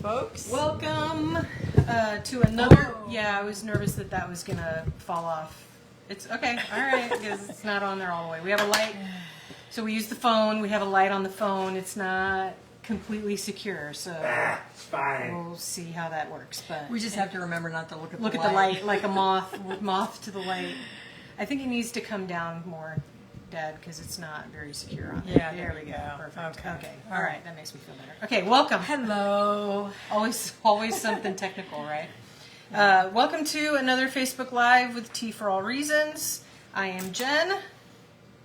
folks. Welcome to another. Oh. Yeah, I was nervous that that was gonna fall off. It's okay, all right, because it's not on there all the way. We have a light, so we use the phone. We have a light on the phone. It's not completely secure, so It's fine. we'll see how that works. But We just have to remember not to look at look the at the light like a moth to the light. I think it needs to come down more, Dad, because it's not very secure on there. Yeah, there we go. Perfect. Okay. Okay. All right, that makes me feel better. Okay, welcome. Hello. Always something technical, right? Welcome to another Facebook Live with Tea for All Reasons. I am Jen.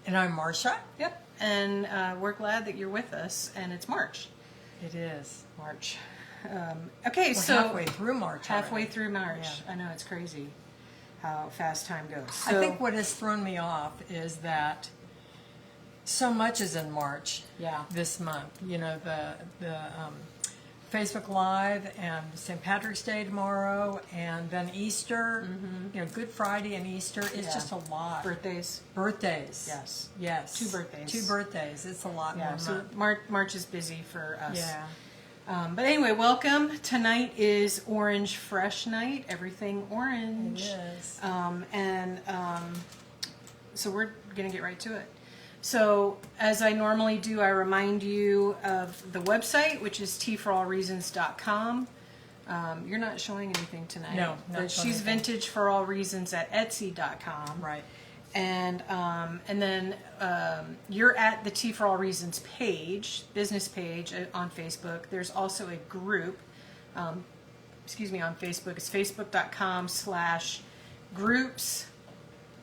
And I'm Marcia. Yep. And we're glad that you're with us. And it's March. It is. March. Okay, We're so halfway through March. halfway already. through March. Yeah. I know, it's crazy how fast time goes. I So, think what has thrown me off is that so much is in March. Yeah. This month, you know, the Facebook Live and St. Patrick's Day tomorrow, and then Easter. You know, Good Friday and Easter. It's Yeah. just a lot. birthdays. Birthdays. Yes. Yes. 2 birthdays. 2 birthdays. It's a lot Yeah, more. so month. March is busy for us. Yeah. But anyway, welcome. Tonight is Orange Fresh Night. Everything orange. It is. So we're going to get right to it. So as I normally do, I remind you of the website, which is teaforallreasons.com. You're not showing anything tonight. No, not but showing she's anything. Vintage for All Reasons at Etsy.com. Right. And then you're at the Tea for All Reasons page, business page on Facebook. There's also a group, on Facebook. It's facebook.com/groups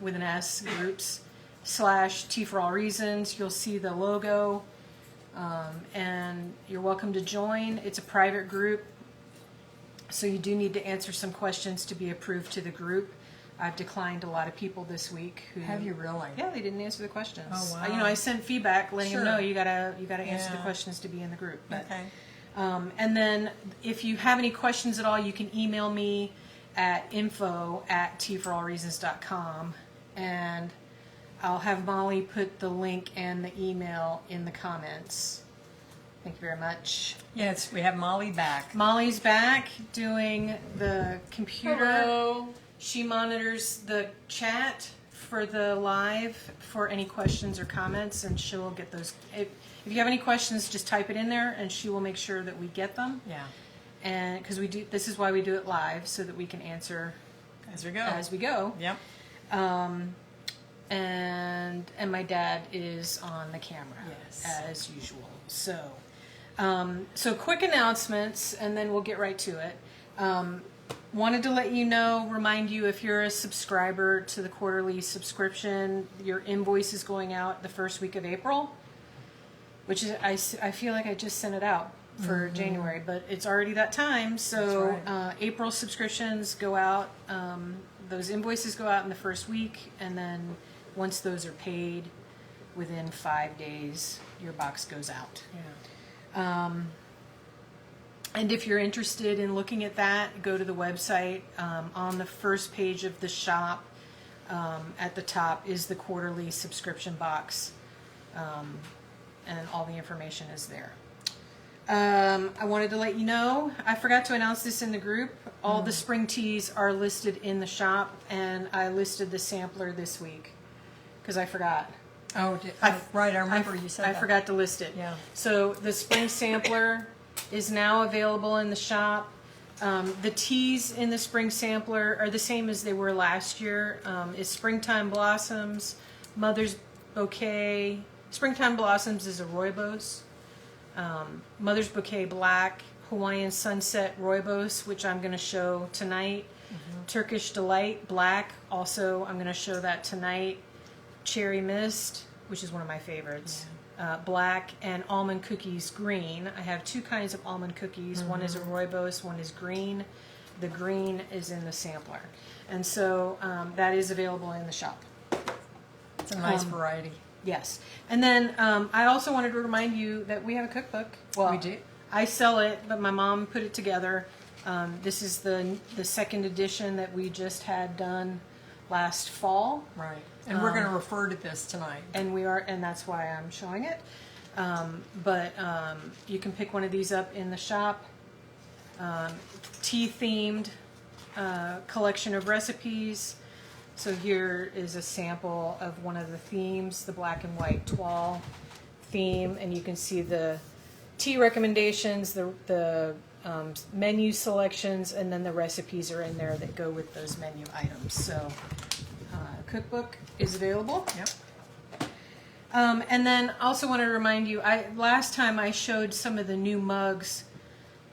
with an S, groups/Tea for All Reasons. You'll see the logo, and you're welcome to join. It's a private group, so you do need to answer some questions to be approved to the group. I've declined a lot of people this week who Have you really? Yeah, they didn't answer the questions. Oh, wow. I sent feedback letting them Sure. know you gotta answer the Yeah. questions to be in the group. But, Okay. and then if you have any questions at all, you can email me at info@teaforallreasons.com, and I'll have Molly put the link and the email in the comments. Thank you very much. Yes, we have Molly back. Molly's back doing the computer. Hello. She monitors the chat for the live for any questions or comments, and she'll get those. If you have any questions, just type it in there, and she will make sure that we get them. Yeah. And because we do, this is why we do it live, so that we can answer As we go. as we go. Yep. And my dad is on the camera Yes. as usual. So, so quick announcements, and then we'll get right to it. Wanted to let you know, remind you, if you're a subscriber to the quarterly subscription, your invoice is going out the first week of April, which is, I feel like I just sent it out for January, but it's already that time. So That's April subscriptions go out, those invoices go out in the first week, and then once those are paid, within 5 days, your box goes out. Yeah. And if you're interested in looking at that, go to the website. On the first page of the shop, at the top is the quarterly subscription box, and all the information is there. I wanted to let you know, I forgot to announce this in the group, all the spring teas are listed in the shop, and I listed the sampler this week, because I forgot. Oh, right. I remember you said I that. forgot to list it. Yeah. So the spring sampler is now available in the shop. The teas in the spring sampler are the same as they were last year. It's Springtime Blossoms, Mother's Bouquet. Springtime Blossoms is a rooibos. Mother's Bouquet Black, Hawaiian Sunset Rooibos, which I'm going to show tonight. Turkish Delight Black, also I'm going to show that tonight. Cherry Mist, which is one of my favorites. Black, and Almond Cookies Green. I have 2 kinds of almond cookies. One is a rooibos, one is green. The green is in the sampler. And so that is available in the shop. It's a nice variety. Yes. And then I also wanted to remind you that we have a cookbook. Well, We do? I sell it, but my mom put it together. This is the second edition that we just had done last fall. Right. And we're going to refer to this tonight. And that's why I'm showing it. But you can pick one of these up in the shop. tea-themed collection of recipes. So here is a sample of one of the themes, the black and white toile theme, and you can see the tea recommendations, the menu selections, and then the recipes are in there that go with those menu items. So cookbook is available. Yep. And then also want to remind you, last time I showed some of the new mugs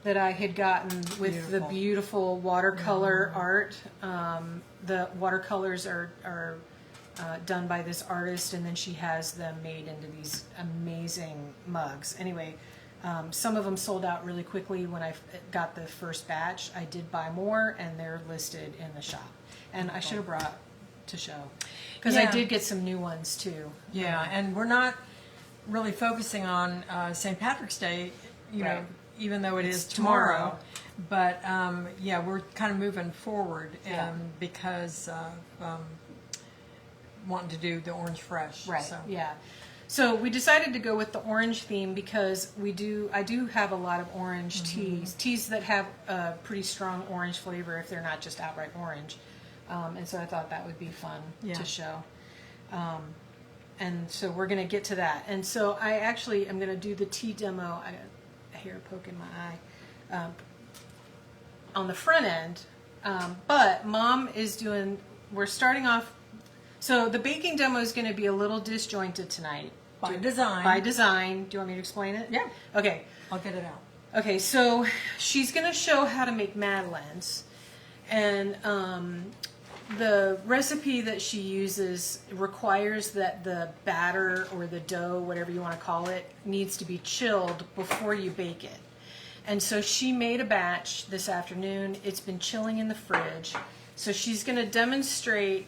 that I had gotten with the beautiful watercolor art. The watercolors are done by this artist, and then she has them made into these amazing mugs. Anyway, some of them sold out really quickly when I got the first batch. I did buy more, and they're listed in the shop. And I should have brought to show, because I did get some new ones too. Yeah, and we're not really focusing on St. Patrick's Day, you know, even though it's tomorrow. But yeah, we're kind of moving forward because wanting to do the Orange Fresh. Right. So. Yeah. So we decided to go with the orange theme because I do have a lot of orange teas that have a pretty strong orange flavor if they're not just outright orange. And so I thought that would be fun to show. And so we're going to get to that. And so I actually am going to do the tea demo. I got a hair poke in my eye on the front end. But Mom is doing, we're starting off. So the baking demo is going to be a little disjointed tonight. By design. By design. Do you want me to explain it? Yeah. Okay. I'll get it out. Okay, so she's going to show how to make madeleines. And the recipe that she uses requires that the batter or the dough, whatever you want to call it, needs to be chilled before you bake it. And so she made a batch this afternoon. It's been chilling in the fridge. So she's going to demonstrate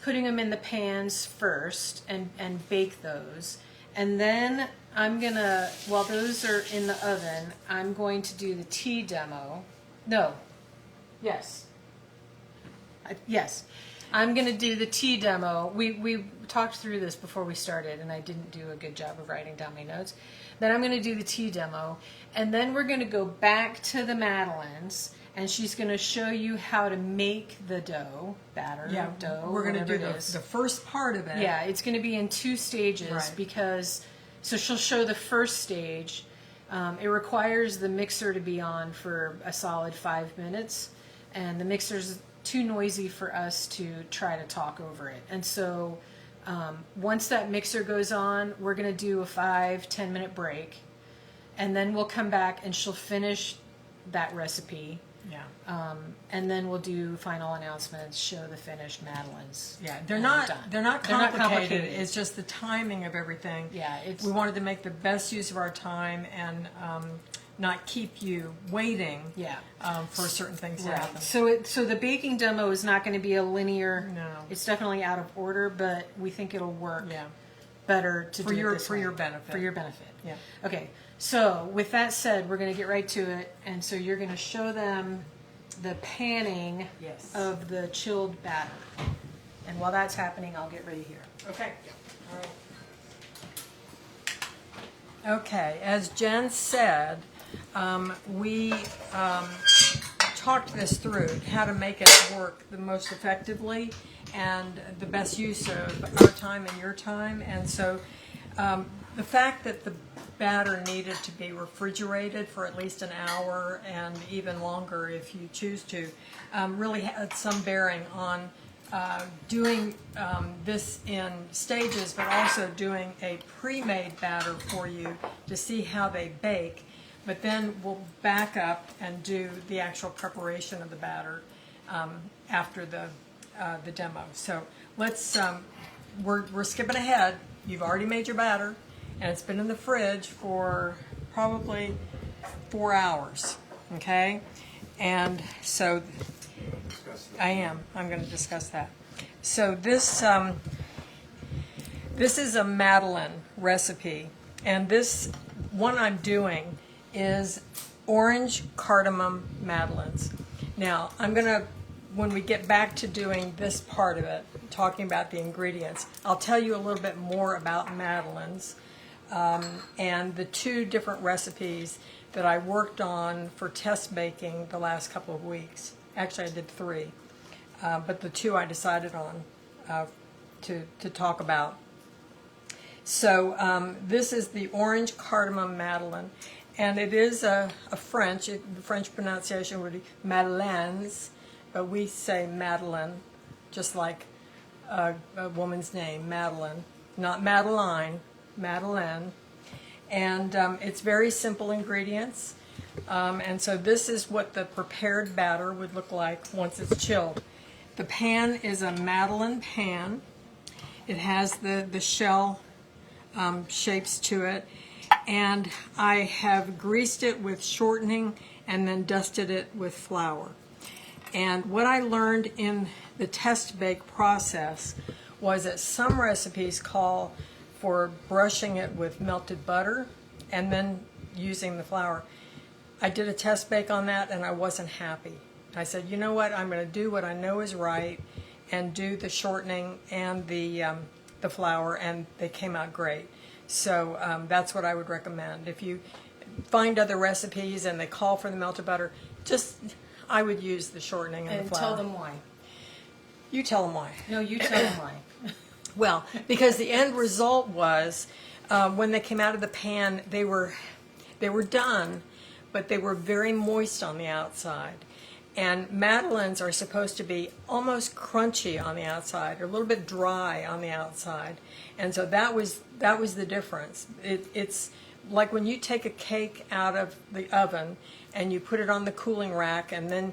putting them in the pans first and bake those. And then I'm going to, while those are in the oven, I'm going to do the tea demo. No. Yes. Yes. I'm going to do the tea demo. We talked through this before we started, and I didn't do a good job of writing down my notes. Then I'm going to do the tea demo, and then we're going to go back to the madeleines, and she's going to show you how to make the dough, batter, dough, we're going to do the the first part of it. Yeah, it's going to be in 2 stages because, so she'll show the first stage. It requires the mixer to be on for a solid 5 minutes, and the mixer's too noisy for us to try to talk over it. And so once that mixer goes on, we're going to do a 5-10 minute break, and then we'll come back and she'll finish that recipe. Yeah. And then we'll do final announcements, show the finished madeleines. Yeah, they're not complicated. complicated. It's just the timing of everything. Yeah, we wanted to make the best use of our time and not keep you waiting. Yeah. For certain things to happen. So the baking demo is not going to be a linear. No. It's definitely out of order, but we think it'll work. Yeah. Better to do it this for way. your benefit. For your benefit. Yeah. Okay. So with that said, we're going to get right to it, and so you're going to show them the panning of the chilled batter. And while that's happening, I'll get ready here. Okay. All right. Okay. As Jen said, we talked this through, how to make it work the most effectively and the best use of our time and your time. And so the fact that the batter needed to be refrigerated for at least an hour and even longer if you choose to really had some bearing on doing this in stages, but also doing a pre-made batter for you to see how they bake. But then we'll back up and do the actual preparation of the batter after the demo. So let's, we're skipping ahead. You've already made your batter, and it's been in the fridge for probably 4 hours, okay? And so I'm going to discuss that. So this is a madeleine recipe, and this one I'm doing is orange cardamom madeleines. Now, I'm going to, when we get back to doing this part of it, talking about the ingredients, I'll tell you a little bit more about madeleines and the 2 different recipes, that I worked on for test baking the last couple of weeks. Actually, I did 3, but the 2 I decided on to talk about. So this is the Orange Cardamom Madeleine, and it is a French. The French pronunciation would be Madeleines, but we say Madeleine, just like a woman's name, Madeline, not Madeline, Madeleine. And it's very simple ingredients. And so this is what the prepared batter would look like once it's chilled. The pan is a Madeleine pan. It has the shell shapes to it. And I have greased it with shortening and then dusted it with flour. And what I learned in the test bake process was that some recipes call for brushing it with melted butter and then using the flour. I did a test bake on that and I wasn't happy. I said, you know what, I'm going to do what I know is right and do the shortening and the flour, and they came out great. So that's what I would recommend. If you find other recipes and they call for the melted butter, I would use the shortening and the flour. Tell them why. You tell them why. No, you tell them why. Well, because the end result was, when they came out of the pan, they were done, but they were very moist on the outside. And Madeleines are supposed to be almost crunchy on the outside, or a little bit dry on the outside. And so that was the difference. It's like when you take a cake out of the oven and you put it on the cooling rack, and then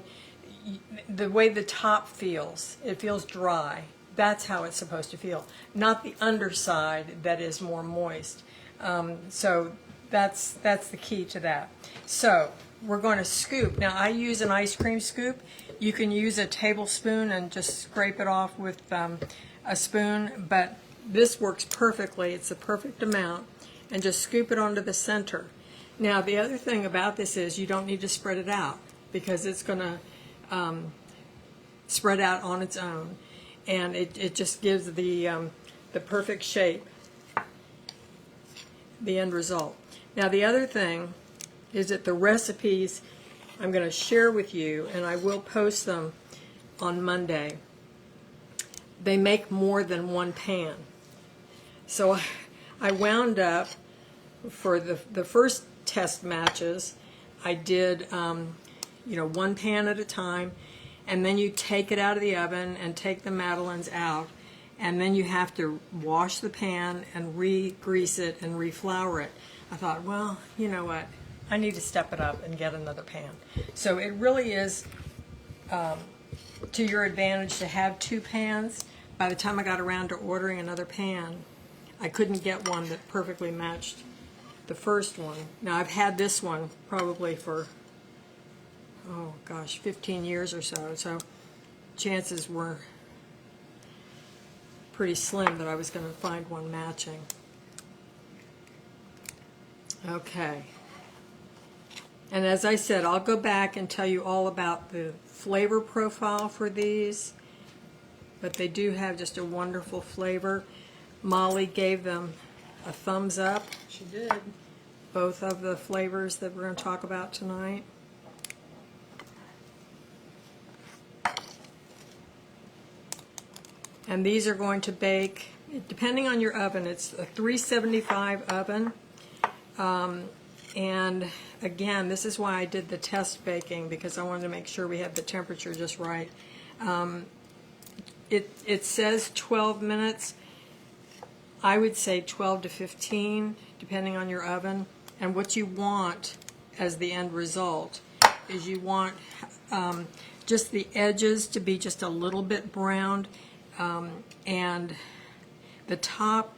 the way the top feels, it feels dry. That's how it's supposed to feel, not the underside that is more moist. So that's the key to that. So we're going to scoop. Now I use an ice cream scoop. You can use a tablespoon and just scrape it off with a spoon, but this works perfectly. It's the perfect amount, and just scoop it onto the center. Now the other thing about this is you don't need to spread it out, because it's going to spread out on its own, and it just gives the perfect shape, the end result. Now the other thing is that the recipes I'm going to share with you, and I will post them on Monday, they make more than one pan. So I wound up, for the first test matches, I did one pan at a time, and then you take it out of the oven and take the Madeleines out, and then you have to wash the pan and re-grease it and re-flour it. I thought, well, you know what, I need to step it up and get another pan. So it really is to your advantage to have 2 pans. By the time I got around to ordering another pan, I couldn't get one that perfectly matched the first one. Now I've had this one probably for, 15 years or so, so chances were pretty slim that I was going to find one matching. Okay. And as I said, I'll go back and tell you all about the flavor profile for these, but they do have just a wonderful flavor. Molly gave them a thumbs up. She did. Both of the flavors that we're going to talk about tonight. And these are going to bake, depending on your oven, it's a 375 oven. And again, this is why I did the test baking, because I wanted to make sure we had the temperature just right. It says 12 minutes. I would say 12 to 15, depending on your oven. And what you want as the end result is you want just the edges to be just a little bit browned, and the top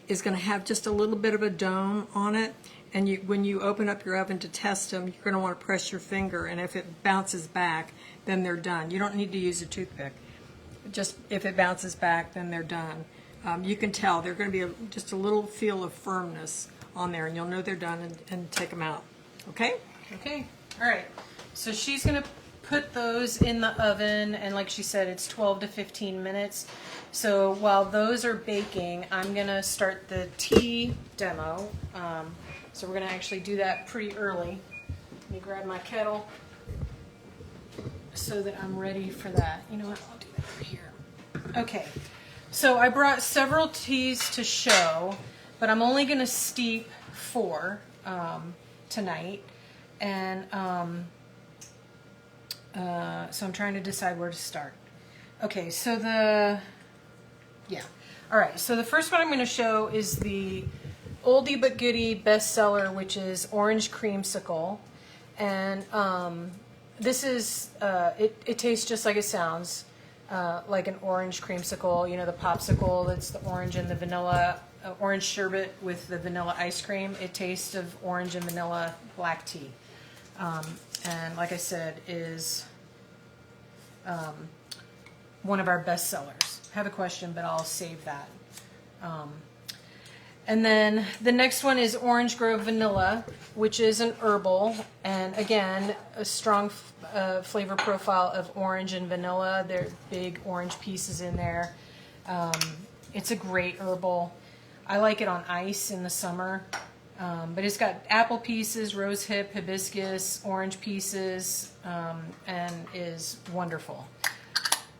is going to have just a little bit of a dome on it. And when you open up your oven to test them, you're going to want to press your finger, and if it bounces back, then they're done. You don't need to use a toothpick. Just if it bounces back, then they're done. You can tell they're going to be just a little feel of firmness on there, and you'll know they're done and take them out. Okay? Okay. All right. So she's going to put those in the oven, and like she said, it's 12 to 15 minutes. So while those are baking, I'm going to start the tea demo. So we're going to actually do that pretty early. Let me grab my kettle so that I'm ready for that. You know what? I'll do that over here. Okay. So I brought several teas to show, but I'm only going to steep 4 tonight. And so I'm trying to decide where to start. Okay, so all right, so the first one I'm going to show is the oldie but goodie bestseller, which is Orange Creamsicle. And this is, it tastes just like it sounds. Like an orange creamsicle, you know, the popsicle that's the orange and the vanilla, orange sherbet with the vanilla ice cream. It tastes of orange and vanilla black tea. And like I said, is one of our best sellers. I have a question, but I'll save that. And then the next one is Orange Grove Vanilla, which is an herbal, and again, a strong flavor profile of orange and vanilla. There are big orange pieces in there. It's a great herbal. I like it on ice in the summer, but it's got apple pieces, rose hip, hibiscus, orange pieces, and is wonderful.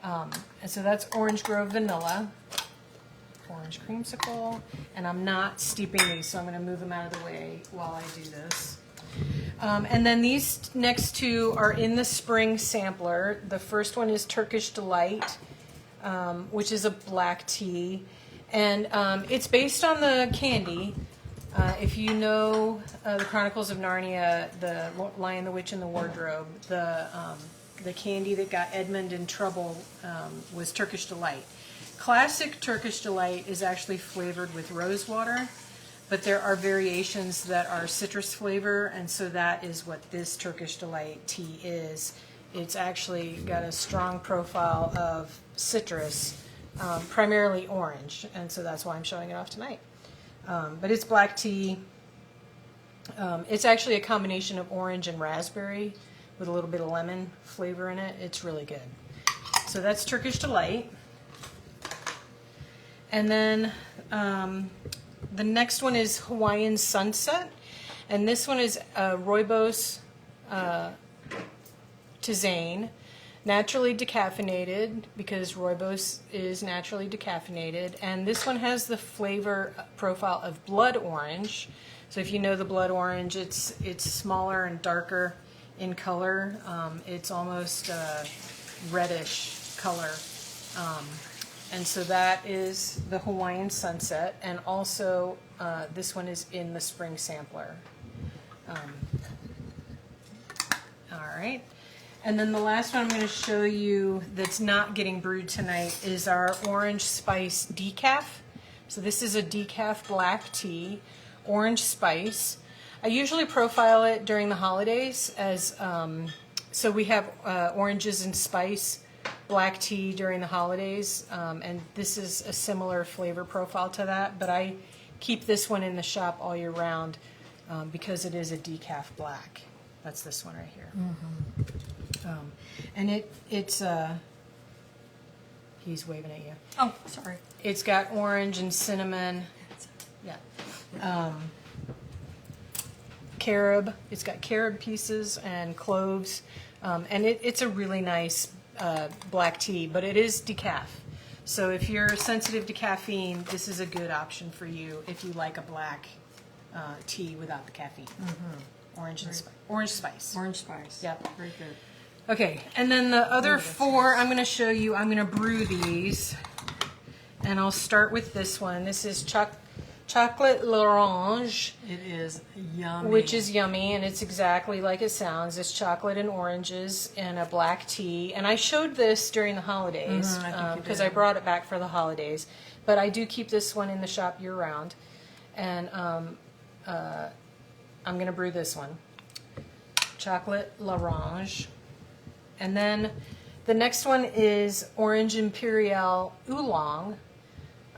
And so that's Orange Grove Vanilla. Orange Creamsicle, and I'm not steeping these, so I'm going to move them out of the way while I do this. And then these next two are in the spring sampler. The first one is Turkish Delight, which is a black tea, and it's based on the candy. If you know the Chronicles of Narnia, the Lion, the Witch, and the Wardrobe, the candy that got Edmund in trouble was Turkish Delight. Classic Turkish Delight is actually flavored with rose water, but there are variations that are citrus flavor, and so that is what this Turkish Delight tea is. It's actually got a strong profile of citrus, primarily orange, and so that's why I'm showing it off tonight. But it's black tea. It's actually a combination of orange and raspberry with a little bit of lemon flavor in it. It's really good. So that's Turkish Delight. And then the next one is Hawaiian Sunset, and this one is Rooibos Tisane, naturally decaffeinated, because Rooibos is naturally decaffeinated, and this one has the flavor profile of blood orange. So if you know the blood orange, it's smaller and darker in color. It's almost reddish color. And so that is the Hawaiian Sunset, and also this one is in the spring sampler. All right. And then the last one I'm going to show you that's not getting brewed tonight is our Orange Spice Decaf. So this is a decaf black tea, Orange Spice. I usually profile it during the holidays as, so we have oranges and spice black tea during the holidays, and this is a similar flavor profile to that, but I keep this one in the shop all year round because it is a decaf black. That's this one right here. Mm-hmm. And it's he's waving at you. Oh, sorry. It's got orange and cinnamon. Yeah. Carob. It's got carob pieces and cloves, and it's a really nice black tea, but it is decaf. So if you're sensitive to caffeine, this is a good option for you if you like a black tea without the caffeine. Mm-hmm. Orange spice. Orange spice. Yep. Very good. Okay, and then the other 4 I'm going to show you, I'm going to brew these, and I'll start with this one. This is Chocolate L'Orange. It is yummy. Which is yummy, and it's exactly like it sounds. It's chocolate and oranges and a black tea. And I showed this during the holidays because I brought it back for the holidays. But I do keep this one in the shop year-round. And I'm going to brew this one. Chocolate L'Orange. And then the next one is Orange Imperial Oolong.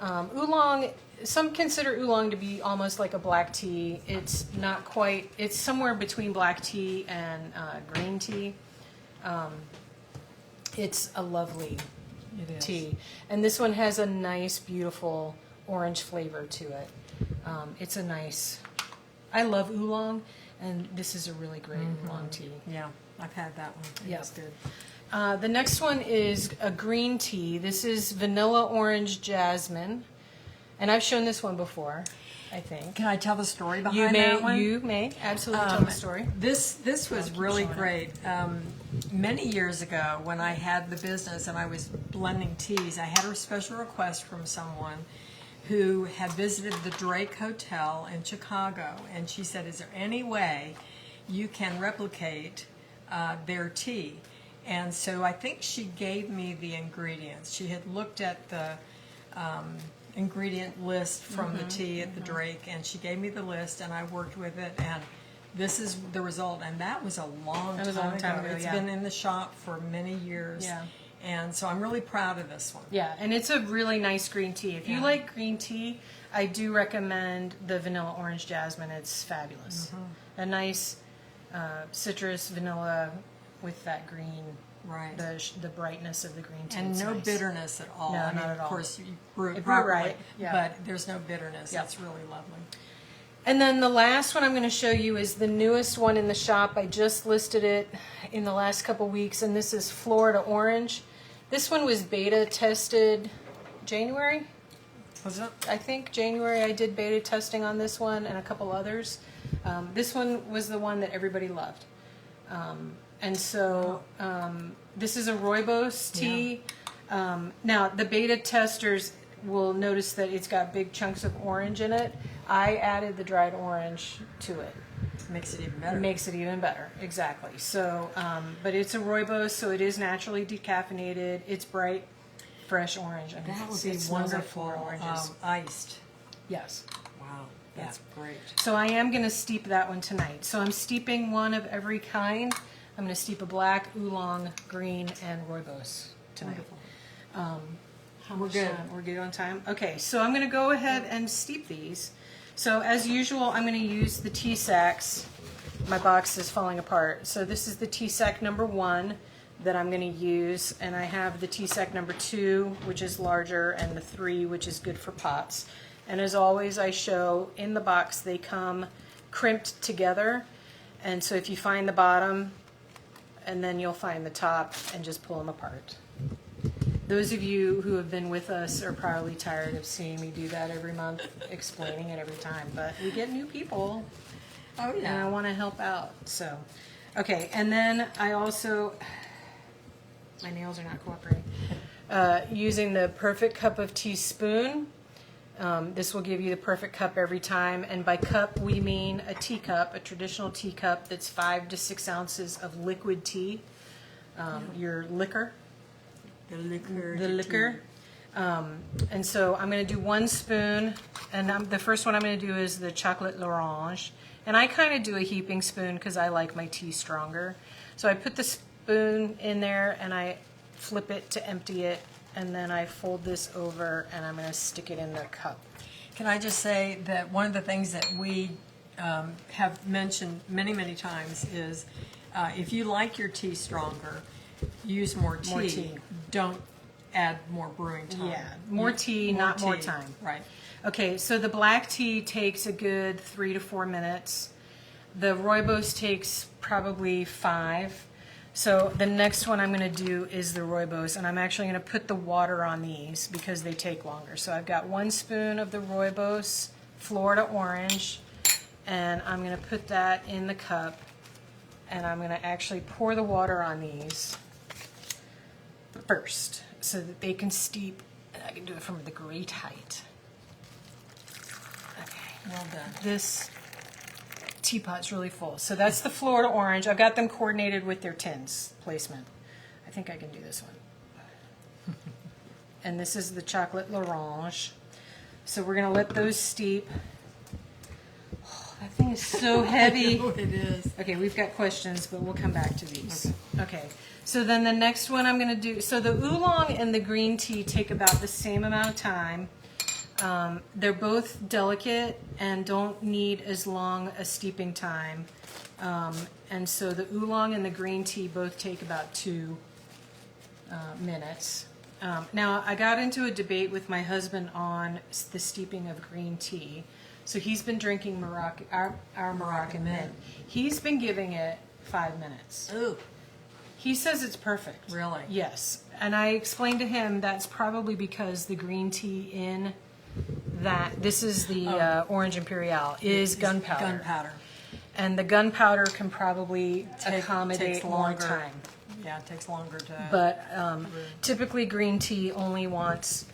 Oolong, some consider oolong to be almost like a black tea. It's not quite, it's somewhere between black tea and green tea. It's a lovely tea. And this one has a nice, beautiful orange flavor to it. It's a nice, I love oolong, And this is a really great oolong tea. Yeah, I've had that one. Yeah. It's good. The next one is a green tea. This is vanilla orange jasmine. And I've shown this one before, I think. Can I tell the story behind that one? You may absolutely tell the story. This was keep really showing it. great. Many years ago, when I had the business and I was blending teas, I had a special request from someone who had visited the Drake Hotel in Chicago, and she said, "Is there any way you can replicate their tea?" And so I think she gave me the ingredients. She had looked at the ingredient list from the tea at the Drake, and she gave me the list, and I worked with it, and this is the result. And that was a long That was a long time ago, It's yeah. been in the shop for many years. Yeah. And so I'm really proud of this one. Yeah, and it's a really nice green tea. If you Yeah. like green tea, I do recommend the vanilla orange jasmine. It's fabulous. A nice citrus vanilla with that green, Right. the brightness of the green tea. And It's no nice. bitterness at all. No, I mean, not at all. Of course, you brew it You brew it properly, right, yeah. but there's no bitterness. Yep. It's really lovely. And then the last one I'm going to show you is the newest one in the shop. I just listed it in the last couple weeks, and this is Florida Orange. This one was beta tested January. Was it? I think January I did beta testing on this one and a couple others. This one was the one that everybody loved. And so this is a rooibos tea. Now the beta testers will notice that it's got big chunks of orange in it. I added the dried orange to it. Makes it even better. It makes it even better, exactly. So, but it's a rooibos, so it is naturally decaffeinated. It's bright, fresh orange. I mean, That would it be smells like wonderful. Florida oranges. Iced. Yes. Wow, that's great. So I am going to steep that one tonight. So I'm steeping one of every kind. I'm going to steep a black, oolong, green, and rooibos tonight. Wonderful. How We're much good. time? We're good on time? Okay, so I'm going to go ahead and steep these. So as usual, I'm going to use the tea sacks. My box is falling apart. So this is the tea sack number 1 that I'm going to use. And I have the tea sack number 2, which is larger, and the 3, which is good for pots. And as always, I show in the box, they come crimped together. And so if you find the bottom, and then you'll find the top, and just pull them apart. Those of you who have been with us are probably tired of seeing me do that every month, explaining it every time. But we get new people, Oh, and I yeah. want to help out. So, okay, and then I also, my nails are not cooperating. Using the perfect cup of tea spoon. This will give you the perfect cup every time. And by cup, we mean a teacup, a traditional teacup that's 5 to 6 ounces of liquid tea, your liquor. The liquor. The liquor. And so I'm going to do 1 spoon, and the first one I'm going to do is the chocolate l'orange. And I kind of do a heaping spoon because I like my tea stronger. So I put the spoon in there and I flip it to empty it, and then I fold this over and I'm going to stick it in the cup. Can I just say that one of the things that we have mentioned many, many times is if you like your tea stronger, use more tea. More tea. Don't add more brewing time. Yeah, more tea, not more time. Right. Okay, so the black tea takes a good 3 to 4 minutes. The rooibos takes probably 5. So the next one I'm going to do is the rooibos, and I'm actually going to put the water on these because they take longer. So I've got 1 spoon of the rooibos, Florida orange, and I'm going to put that in the cup, and I'm going to actually pour the water on these first so that they can steep, and I can do it from the great height. Okay. Well done. This teapot's really full. So that's the Florida orange. I've got them coordinated with their tins placement. I think I can do this one. And this is the chocolate l'orange. So we're going to let those steep. Oh, that thing is so heavy. It is. Okay, we've got questions, but we'll come back to these. Okay, so then the next one I'm going to do, so the oolong and the green tea take about the same amount of time. They're both delicate and don't need as long a steeping time. And so the oolong and the green tea both take about 2 minutes. Now, I got into a debate with my husband on the steeping of green tea. So he's been drinking our Moroccan mint. He's been giving it 5 minutes. Ooh, He says it's perfect. really? Yes. And I explained to him that's probably because the green tea in that, this is the Orange Imperial, is gunpowder. Gunpowder. And the gunpowder can probably accommodate takes more longer. time. Yeah, it takes longer to. But typically green tea only wants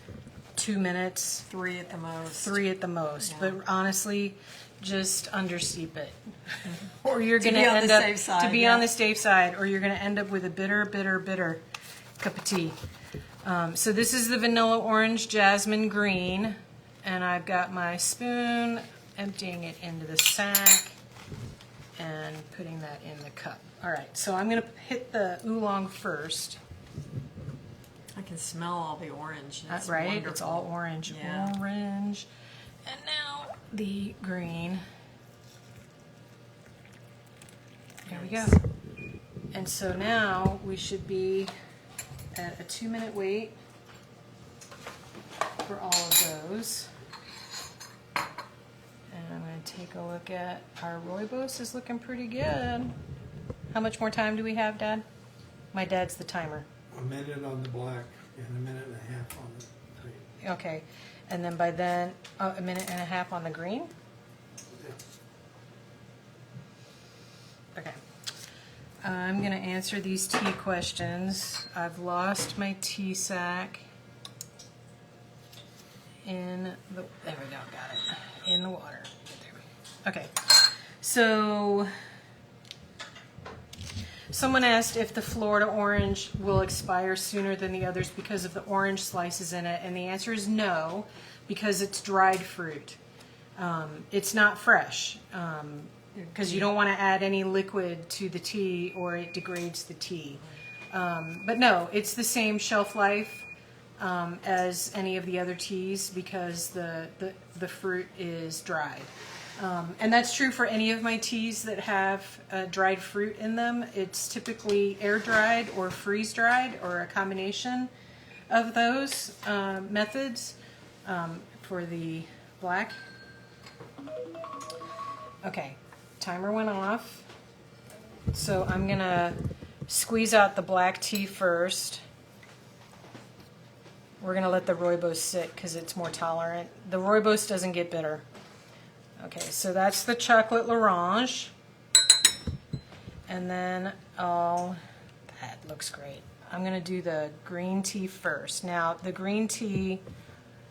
2 minutes, 3 at the most. 3 at the most. Yeah. But honestly, just understeep it. Or you're To going to be on end the up safe side, to be yeah. on the safe side, or you're going to end up with a bitter cup of tea. So this is the vanilla orange jasmine green, and I've got my spoon emptying it into the sack and putting that in the cup. All right, so I'm going to hit the oolong first. I can smell all the orange. It's Right? wonderful. It's all orange. Yeah. Orange. And now the green. There we go. Nice. And so now we should be at a 2-minute wait for all of those. And I'm going to take a look at our rooibos is looking pretty good. How much more time do we have, Dad? My dad's the timer. A minute on the black and a minute and a half on the green. Okay. And then by then, a minute and a half on the green? Yeah. Okay. I'm going to answer these tea questions. I've lost my tea sack in the, there we go, got it, in the water. There. Okay, so someone asked if the Florida orange will expire sooner than the others because of the orange slices in it, and the answer is no, because it's dried fruit. It's not fresh. Because you don't want to add any liquid to the tea or it degrades the tea. But no, it's the same shelf life as any of the other teas because the fruit is dried. And that's true for any of my teas that have dried fruit in them. It's typically air dried or freeze dried or a combination of those methods for the black. Okay. Timer went off. So I'm going to squeeze out the black tea first. We're going to let the rooibos sit because it's more tolerant. The rooibos doesn't get bitter. Okay, so that's the chocolate l'orange. And then that looks great. I'm going to do the green tea first. Now, the green tea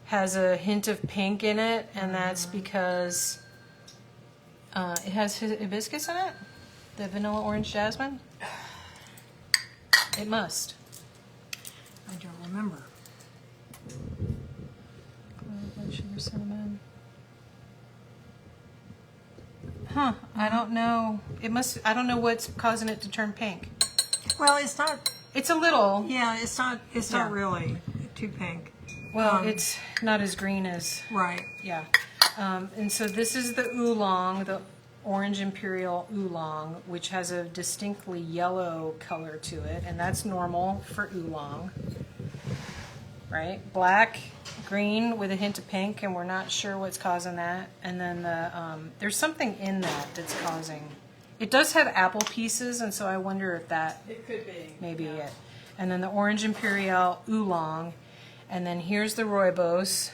has a hint of pink in it, and that's because it has hibiscus in it, the vanilla orange jasmine. It must. I don't remember. Blood sugar, cinnamon. Huh? I don't know. It must. I don't know what's causing it to turn pink. Well, it's not. It's a little. Yeah, it's not. It's Yeah. not really too pink. Well, it's not as green as. Right. Yeah. And so this is the oolong, the Orange Imperial oolong, which has a distinctly yellow color to it, and that's normal for oolong. Right? Black, green with a hint of pink, and we're not sure what's causing that. And then there's something in that that's causing. It does have apple pieces, and so I wonder if that It could be. may be it. And then the Orange Imperial oolong, and then here's the rooibos,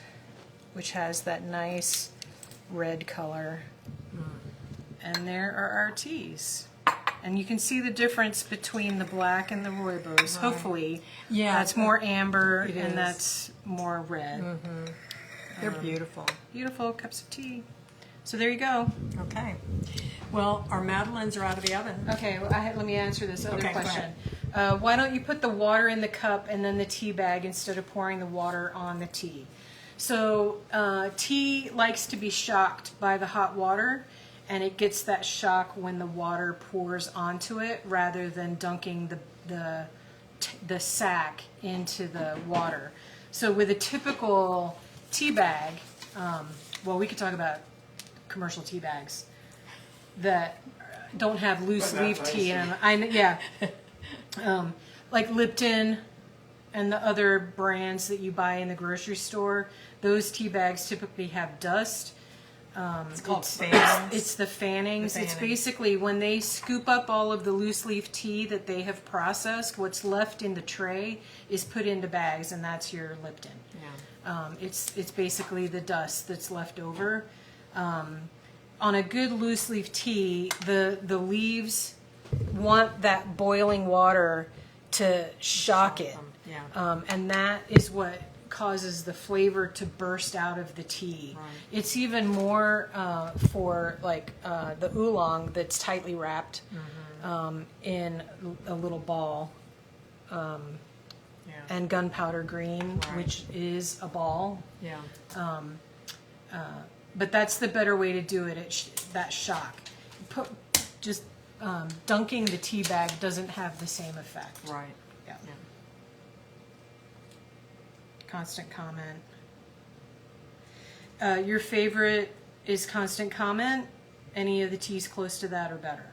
which has that nice red color. And there are our teas. And you can see the difference between the black and the rooibos. Hopefully, Yeah, that's more amber it and is. that's more red. They're beautiful. Beautiful cups of tea. So there you go. Okay. Well, our madeleines are out of the oven. Okay, well, let me answer this other Okay, go question. Why don't you put the water in the cup and then the tea bag instead of pouring the water on the tea? So tea likes to be shocked by the hot water, and it gets that shock when the water pours onto it rather than dunking the sack into the water. So with a typical tea bag, well, we could talk about commercial tea bags that don't have loose But leaf that's tea in icy. them. Like Lipton and the other brands that you buy in the grocery store, those tea bags typically have dust. It's called fannings. It's the fannings. The It's fannings. basically when they scoop up all of the loose leaf tea that they have processed, what's left in the tray is put into bags, and that's your Lipton. Yeah. It's basically the dust that's left over. On a good loose leaf tea, the leaves want that boiling water to shock it. Yeah. And that is what causes the flavor to burst out of the tea. Right. It's even more for like the oolong that's tightly wrapped in a little ball, Yeah. and gunpowder green, Right. which is a ball. Yeah. But that's the better way to do it. That shock. Just dunking the tea bag doesn't have the same effect. Right. Yeah. Yeah. Constant Comment. Your favorite is Constant Comment. Any of the teas close to that or better?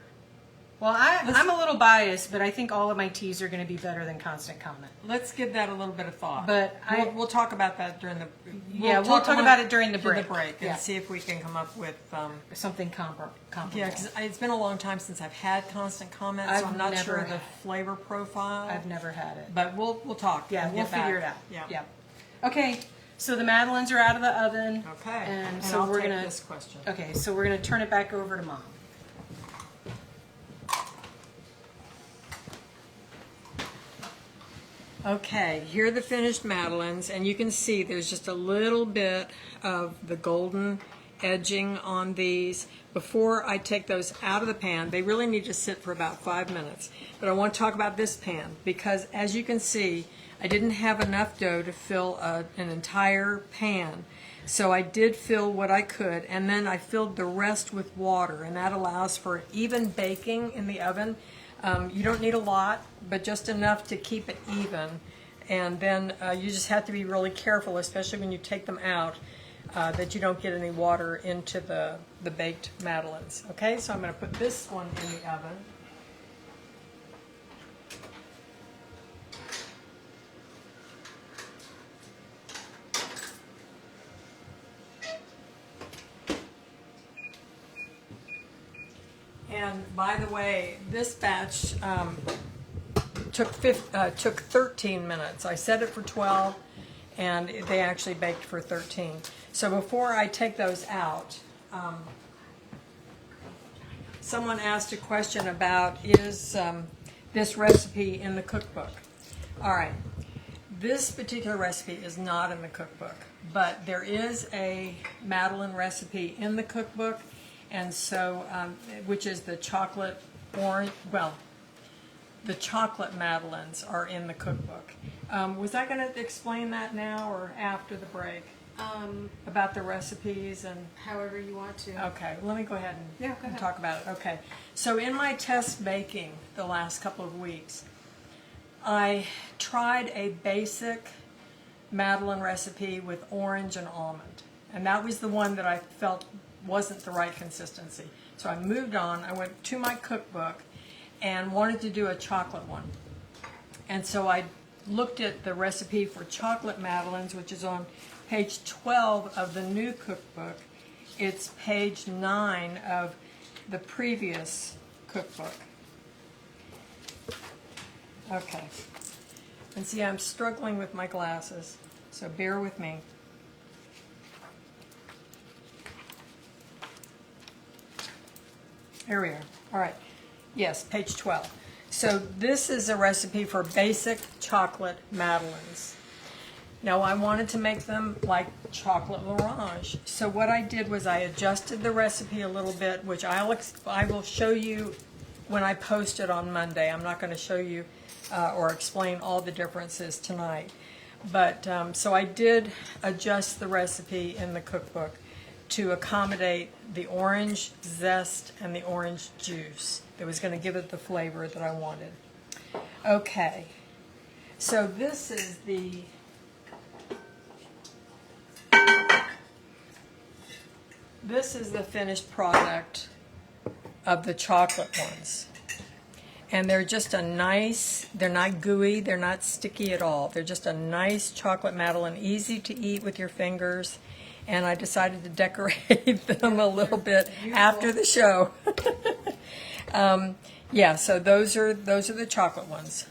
Well, I'm a little biased, but I think all of my teas are going to be better than Constant Comment. Let's give that a little bit of thought. But we'll talk about that during the. We'll talk about it during the break. And Yeah. see if we can come up with. Something comparable. Yeah, because it's been a long time since I've had Constant Comment, so I've I'm not sure never- of the flavor profile. I've never had it. But we'll talk. Yeah, and we'll get back. figure it out. Yeah. Okay, so the Madeleines are out of the oven. Okay. And so I'll we're take gonna. this question. Okay, so we're gonna turn it back over to Mom. Okay, here are the finished madeleines, and you can see there's just a little bit of the golden edging on these. Before I take those out of the pan, they really need to sit for about 5 minutes. But I want to talk about this pan because, as you can see, I didn't have enough dough to fill an entire pan. So I did fill what I could, and then I filled the rest with water, and that allows for even baking in the oven. You don't need a lot, but just enough to keep it even. And then you just have to be really careful, especially when you take them out, that you don't get any water into the baked madeleines. Okay, so I'm going to put this one in the oven. And by the way, this batch took 13 minutes. I set it for 12, and they actually baked for 13. So before I take those out, someone asked a question about is this recipe in the cookbook? All right, this particular recipe is not in the cookbook, but there is a Madeleine recipe in the cookbook. And so, which is the chocolate orange, well, the chocolate madeleines are in the cookbook. Was I going to explain that now or after the break? About the recipes and... However you want to. Okay, let me go ahead Yeah, go and ahead. talk about it. Okay, so in my test baking the last couple of weeks, I tried a basic Madeleine recipe with orange and almond. And that was the one that I felt wasn't the right consistency. So I moved on. I went to my cookbook and wanted to do a chocolate one. And so I looked at the recipe for chocolate madeleines, which is on page 12 of the new cookbook. It's page 9 of the previous cookbook. Okay. And see, I'm struggling with my glasses, so bear with me. Here we are. All right. Yes, page 12. So this is a recipe for basic chocolate madeleines. Now I wanted to make them like chocolate l'orange. So what I did was I adjusted the recipe a little bit, which I will show you when I post it on Monday. I'm not going to show you or explain all the differences tonight. But so I did adjust the recipe in the cookbook to accommodate the orange zest and the orange juice that was going to give it the flavor that I wanted. Okay, so this is the finished product of the chocolate ones. And they're just a nice, they're not gooey, they're not sticky at all. They're just a nice chocolate madeleine, easy to eat with your fingers. and I decided to decorate them a little bit after the show. Yeah, so those are the chocolate ones.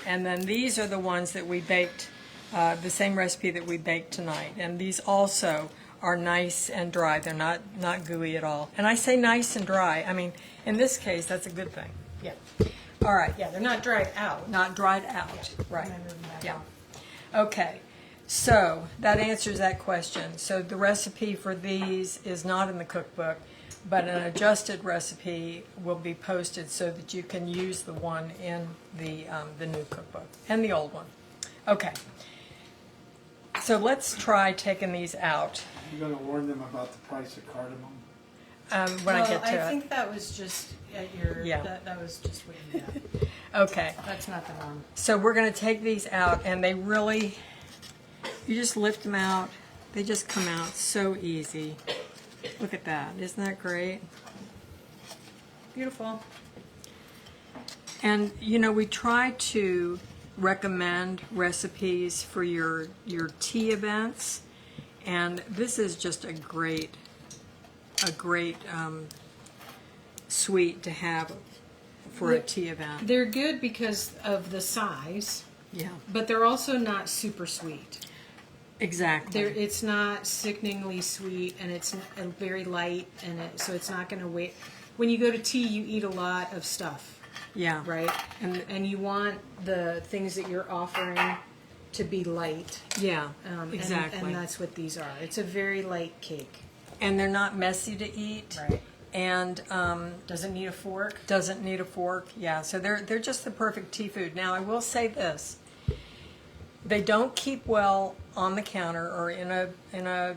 And then these are the ones that we baked, the same recipe that we baked tonight. And these also are nice and dry. They're not gooey at all. And I say nice and dry. I mean, in this case, that's a good thing. Yeah. All right. Yeah, they're not dried out. Not dried out. Yeah. Right. And I move them back Yeah. off. Okay. So that answers that question. So the recipe for these is not in the cookbook, but an adjusted recipe will be posted so that you can use the one in the new cookbook and the old one. Okay. So let's try taking these out You're gonna warn them about the price of cardamom? when I Well, get to I it. think that was just at your, Yeah. that was just what you had. Okay. That's not the norm. So we're going to take these out, and they really, you just lift them out. They just come out so easy. Look at that. Isn't that great? Beautiful. And, you know, we try to recommend recipes for your tea events, and this is just a great sweet to have for a tea event. They're good because of the size, Yeah, but they're also not super sweet. exactly. It's not sickeningly sweet, and it's very light, and so it's not going to wait. When you go to tea, you eat a lot of stuff, Yeah, right? And- And you want the things that you're offering to be light. Yeah, And- exactly. And that's what these are. It's a very light cake. And they're not messy to eat. Right. And Doesn't need a fork. doesn't need a fork. Yeah, so they're just the perfect tea food. Now I will say this: they don't keep well on the counter or in a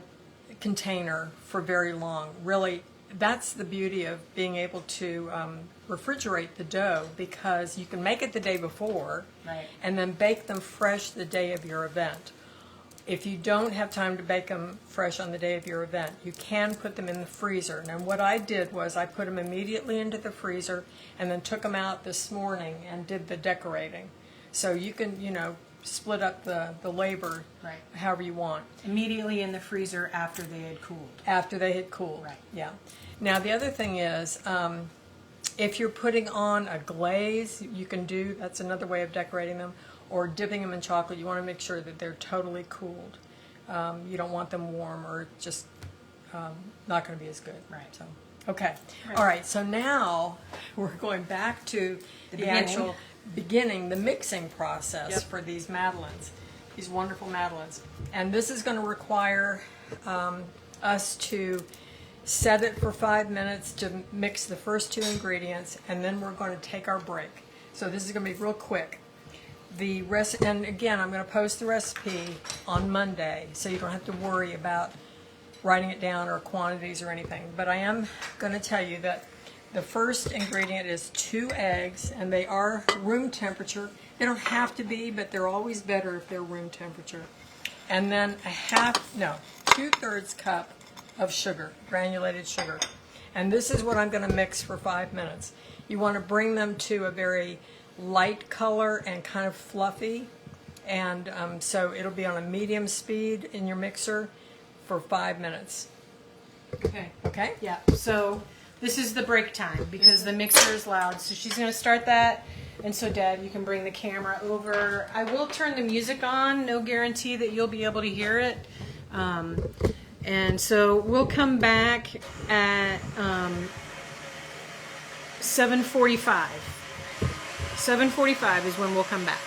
container for very long. Really, that's the beauty of being able to refrigerate the dough, because you can make it the day before, Right. and then bake them fresh the day of your event. If you don't have time to bake them fresh on the day of your event, you can put them in the freezer. Now, what I did was I put them immediately into the freezer and then took them out this morning and did the decorating. So you can, split up the labor Right. however you want Immediately in the freezer after they had cooled. after they had cooled. Right. Yeah. Now, the other thing is, if you're putting on a glaze, you can do, that's another way of decorating them, or dipping them in chocolate. You want to make sure that they're totally cooled. You don't want them warm, or just not going to be as good. Right. So, okay. Right. All right. So now we're going back to the beginning. actual beginning, the mixing process Yep. for these madeleines, these wonderful madeleines. And this is going to require us to set it for 5 minutes to mix the first two ingredients, and then we're going to take our break. So this is going to be real quick. And again, I'm going to post the recipe on Monday, so you don't have to worry about writing it down or quantities or anything. But I am going to tell you that the first ingredient is 2 eggs, and they are room temperature. They don't have to be, but they're always better if they're room temperature. And then 2/3 cup of sugar, granulated sugar. And this is what I'm going to mix for 5 minutes. You want to bring them to a very light color and kind of fluffy. And so it'll be on a medium speed in your mixer for 5 minutes. Okay. Okay? Yeah. So this is the break time because the mixer is loud. So she's going to start that. And so, Dad, you can bring the camera over. I will turn the music on. No guarantee that you'll be able to hear it. And so we'll come back at 7:45. 7:45 is when we'll come back.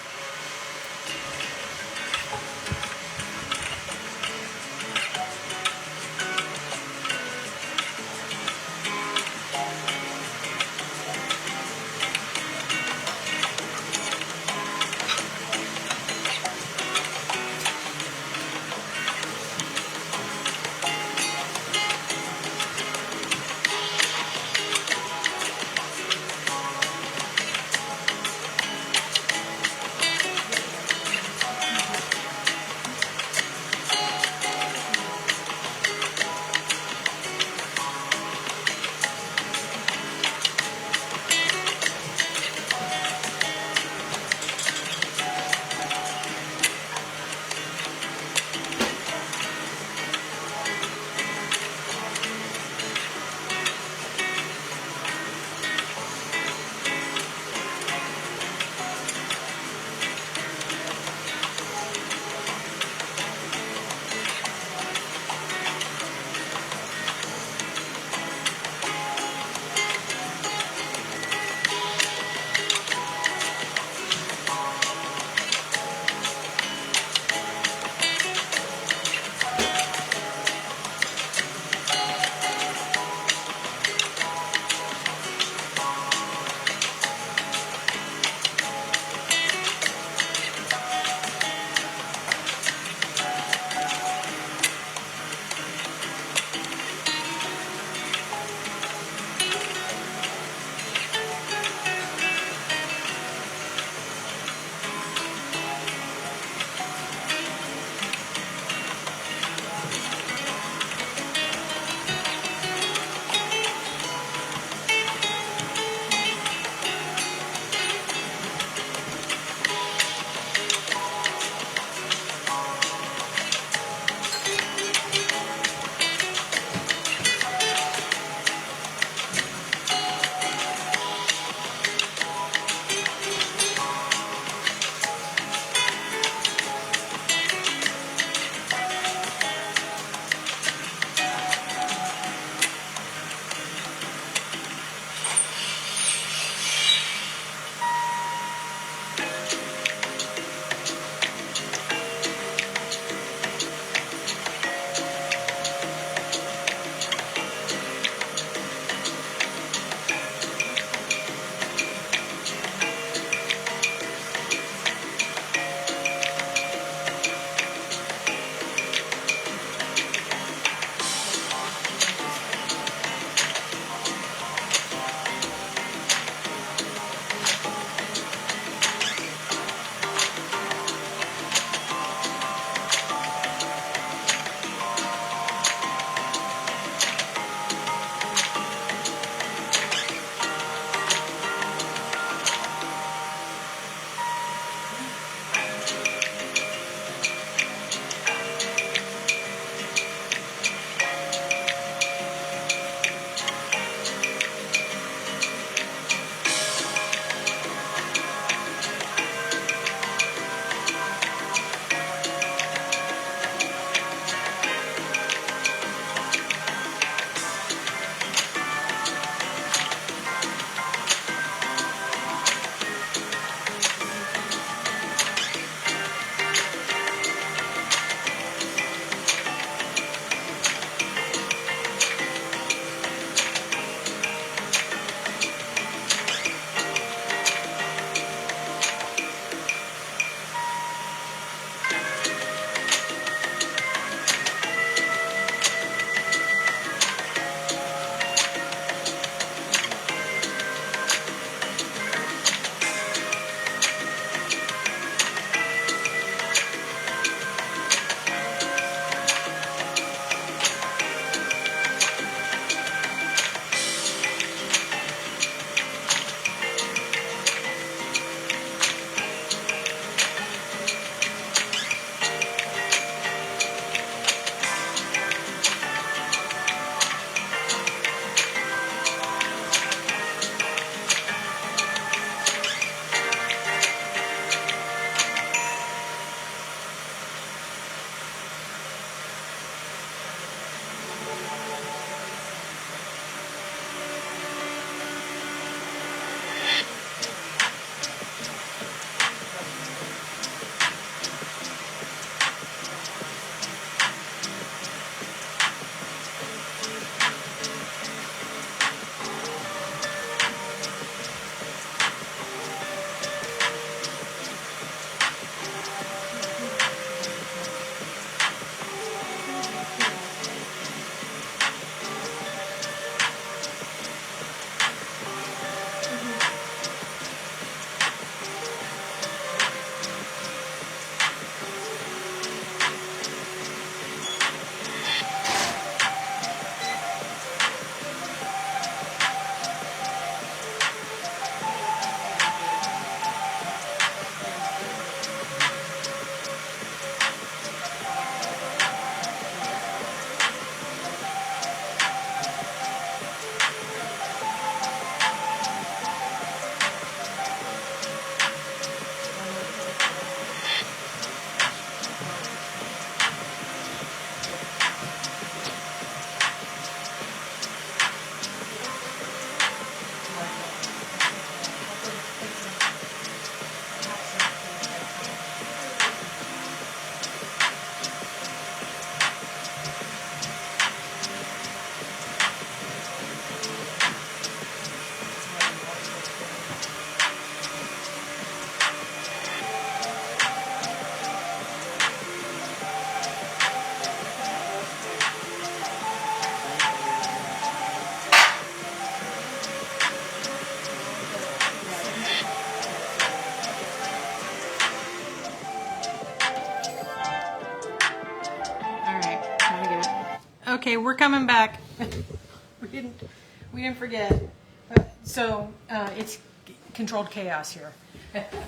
Okay, we're coming back. we didn't forget. So it's controlled chaos here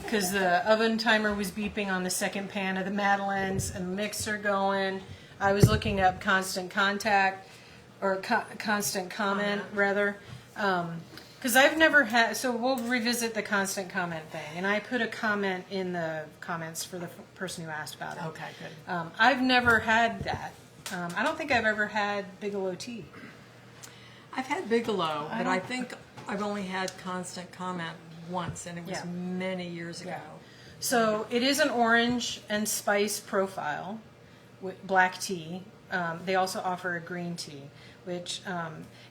because the oven timer was beeping on the second pan of the Madeleines and the mixer going. I was looking up constant contact or constant comment rather. Because I've never had, so we'll revisit the constant comment thing. And I put a comment in the comments for the person who asked about it. Okay, good. I've never had that. I don't think I've ever had Bigelow tea. I've had Bigelow, but I think I've only had constant comment once, and it was Yeah. many years ago. So it is an orange and spice profile with black tea. They also offer a green tea, which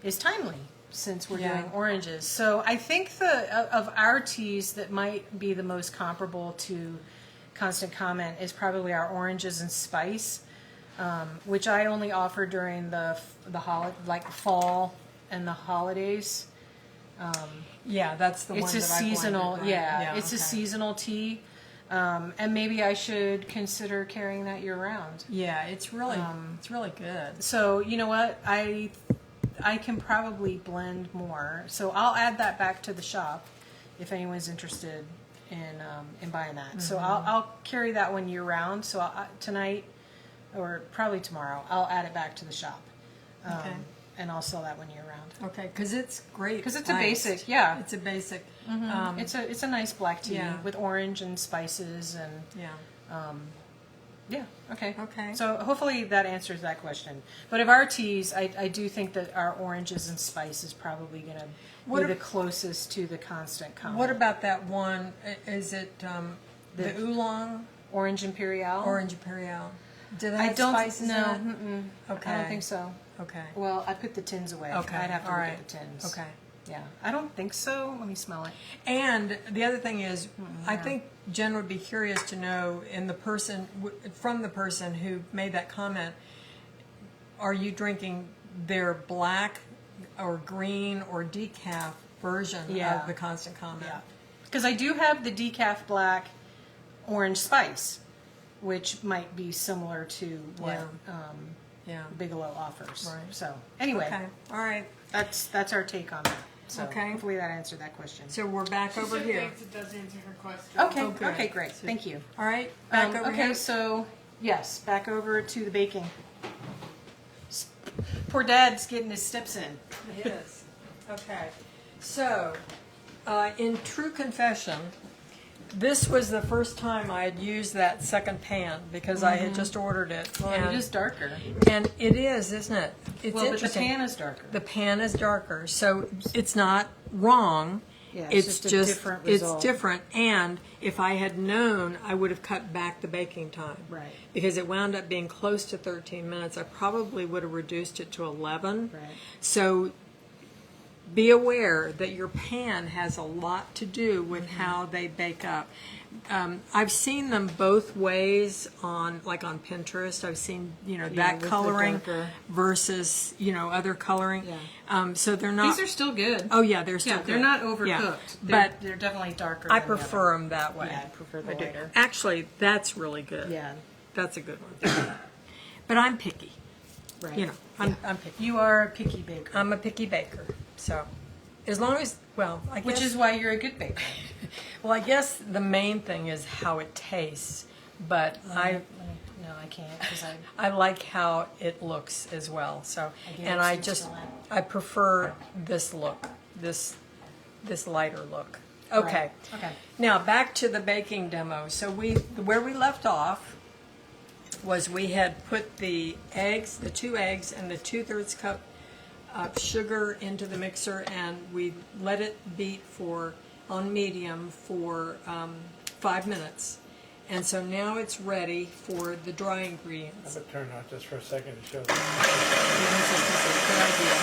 is timely since we're Yeah. doing oranges. So I think of our teas that might be the most comparable to constant comment is probably our oranges and spice, which I only offer during the like fall and the holidays. Yeah, that's the one It's a that I seasonal, blended, right? yeah, it's a okay. seasonal tea, and maybe I should consider carrying that year round. Yeah, it's really good. So you know what, I can probably blend more. So I'll add that back to the shop if anyone's interested in buying that. So I'll carry that one year round. So tonight or probably tomorrow I'll add it back to the shop, Okay. and I'll sell that one year round. Okay, because it's great. Because it's a iced. basic, yeah. It's a basic. It's a nice black tea Yeah. with orange and spices and Yeah. yeah, okay. Okay. So hopefully that answers that question. But of our teas, I do think that our oranges and spice is probably going to What be ab- the closest to the constant comment. What about that one? Is it the oolong Orange Imperial? orange imperial? Do they I have don't spices no, in it? Okay. I don't think so. Okay. Well, I put the tins away. Okay. I'd have to all look right. at the tins. Okay. Yeah, I don't think so. Let me smell it. And the other thing is, I think Jen would be curious to know from the person who made that comment, are you drinking their black or green or decaf version Yeah. of the constant comment? Yeah, because I do have the decaf black orange spice, which might be similar to what Yeah. Bigelow offers. Right. So anyway, Okay. All right. that's our take on that. So Okay. hopefully that answered that question. So we're back over here. It does answer her question. Okay. Oh, good. Okay. Great. Thank you. All right. Back over okay. here. So yes, back over to the baking. Poor Dad's getting his steps in. Yes. Okay. So, in true confession, this was the first time I had used that second pan because I had just ordered it. Well, and, it is darker. and it is, isn't it? It's Well, but the interesting. pan is darker. The pan is darker, so it's not wrong. Yeah, it's just a different result. It's different. And if I had known, I would have cut back the baking time. Right. Because it wound up being close to 13 minutes. I probably would have reduced it to 11. Right. So be aware that your pan has a lot to do with how they bake up. I've seen them both ways on Pinterest. I've seen, that with the coloring darker. versus, other coloring. Yeah. So they're not. These are still good. Oh yeah, they're still yeah, good. they're not overcooked. Yeah. They're, But they're definitely darker. I than the prefer them that way. Yeah, I prefer the do. lighter. Actually, that's really good. Yeah. That's a good one. But I'm picky. Right. I'm picky. You are a picky baker. I'm a picky baker. So as long as, I guess. Which is why you're a good baker. Well, I guess the main thing is how it tastes. But No, I can't because I like how it looks as well. So, gave and it I some just, Stilette. I prefer this look, this lighter look. Okay. Right. Okay. Now back to the baking demo. So where we left off was we had put the eggs, the 2 eggs and the 2/3 cup of sugar into the mixer, and we let it beat on medium for 5 minutes. And so now it's ready for the dry ingredients. I'm gonna turn out just for a second to show them. Good idea.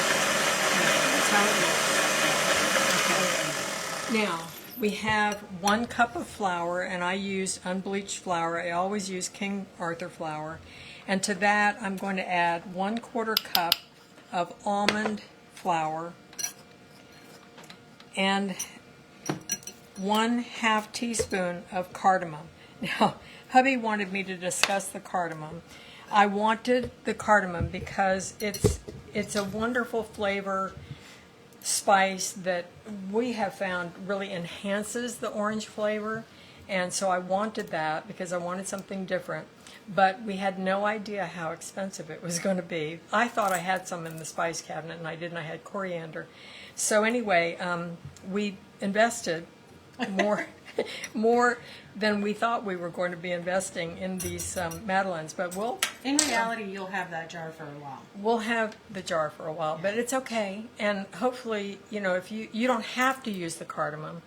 That's how it looks. Okay. Now, we have 1 cup of flour, and I use unbleached flour. I always use King Arthur flour. And to that, I'm going to add 1/4 cup of almond flour and 1/2 teaspoon of cardamom. Now, hubby wanted me to discuss the cardamom. I wanted the cardamom because it's a wonderful flavor spice that we have found really enhances the orange flavor. And so I wanted that because I wanted something different. But we had no idea how expensive it was going to be. I thought I had some in the spice cabinet, and I didn't. I had coriander. So anyway, we invested more more than we thought we were going to be investing in these madeleines. But In reality, you'll have that jar for a while. we'll have the jar for a while, but it's okay. And hopefully, if you don't have to use the cardamom